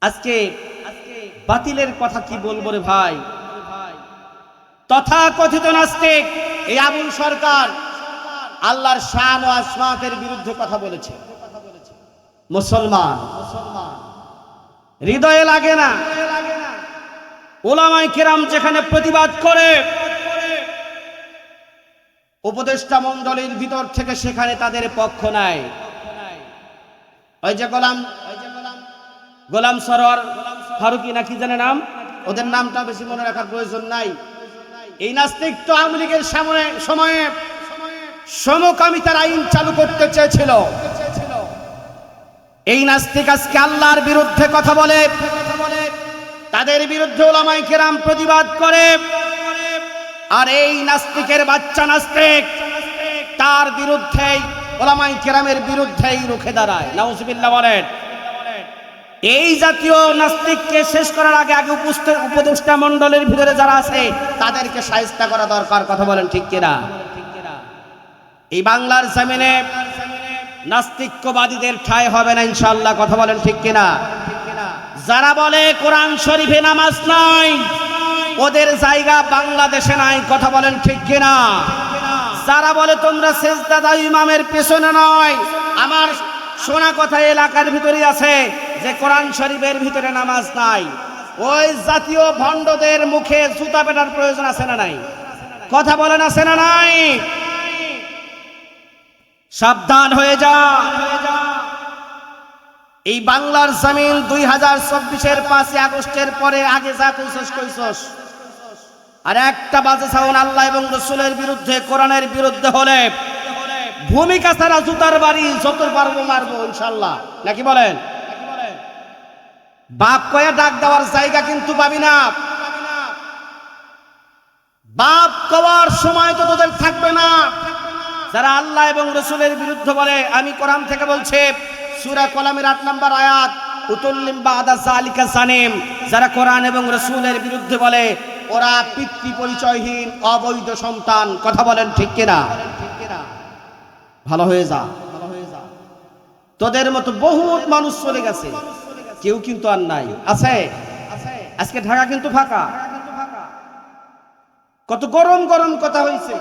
আজকে বাতিলের কথা কি বলবো রে ভাই। তথাকথিত নাস্তিক এই আবুল সরকার আল্লাহর শান ও আসমাতের বিরুদ্ধে কথা বলেছে। মুসলমান হৃদয়ে লাগে না? উলামায়ে কেরাম যেখানে প্রতিবাদ করে, উপদেষ্টা মণ্ডলীর ভিতর থেকে সেখানে তাদের পক্ষ নাই। ওই যে গোলাম সরোয়ার ফারুকি নাকি জানে নাম, ওদের নামটা বেশি মনে রাখার প্রয়োজন নাই। এই নাস্তিক তো আওয়ামী লীগের সময়ে সমকামিতার আইন চালু করতে চেয়েছিল। এই নাস্তিক আজকে আল্লাহর বিরুদ্ধে কথা বলে, তাদের বিরুদ্ধে উলামায়ে কেরাম প্রতিবাদ করে। আর এই নাস্তিকের বাচ্চা নাস্তিক তার বিরুদ্ধেই উলামায়ে কেরামের বিরুদ্ধেই রুখে দাঁড়ায়। নাউজুবিল্লাহ বলেন। এই জাতীয় নাস্তিককে শেষ করার আগে উপদেষ্টা মণ্ডলের ভিতরে যারা আছে তাদেরকে শায়েস্তা করা দরকার। কথা বলেন ঠিক কিনা? এই বাংলার জমিনে নাস্তিকবাদীদের ঠাঁই হবে না ইনশাআল্লাহ। কথা বলেন ঠিক কিনা? যারা বলে কোরআন শরীফে নামাজ নাই, ওদের জায়গা বাংলাদেশে নাই। কথা বলেন ঠিক কিনা? যারা বলে তোমরা সেজদা দাও ইমামের পেছনে নয়, আমার শোনা কথা এলাকার ভিতরে আছে যে কোরআন শরীফের ভিতরে নামাজ নাই, ওই জাতীয় ভণ্ডদের মুখে জুতা পেটার প্রয়োজন আছে না নাই? কথা বলেন আছে না নাই? সাবধান হয়ে যা। এই বাংলার জমিন 2024-এর 5 আগস্টের পরে আগে যা কইছস আর একটা বাজে সাউন্ড আল্লাহ এবং রাসূলের বিরুদ্ধে, কোরআনের বিরুদ্ধে হলে ভূমিকা ছাড়া জুতার বাড়ি যত পারবো মারবো ইনশাআল্লাহ। নাকি বলেন? বাপ কয়া ডাক দেওয়ার জায়গা কিন্তু পাবি না। বাপ কওয়ার সময় তো তোদের থাকবে না। যারা আল্লাহ এবং রাসূলের বিরুদ্ধে বলে, আমি কোরআন থেকে বলছি সূরা কলামের 8 নম্বর আয়াত, উতুল্লিম বাদা যালিকা জানিম। যারা কোরআন এবং রাসূলের বিরুদ্ধে বলে ওরা পিতৃ পরিচয়হীন অবৈধ সন্তান। কথা বলেন ঠিক কিনা? ভালো হয়ে যা। তোদের মতো বহুত মানুষ চলে গেছে, কেউ কিন্তু আর নাই। আছে আজকে ঢাকা কিন্তু ফাঁকা। কত গরম গরম কথা হয়েছে।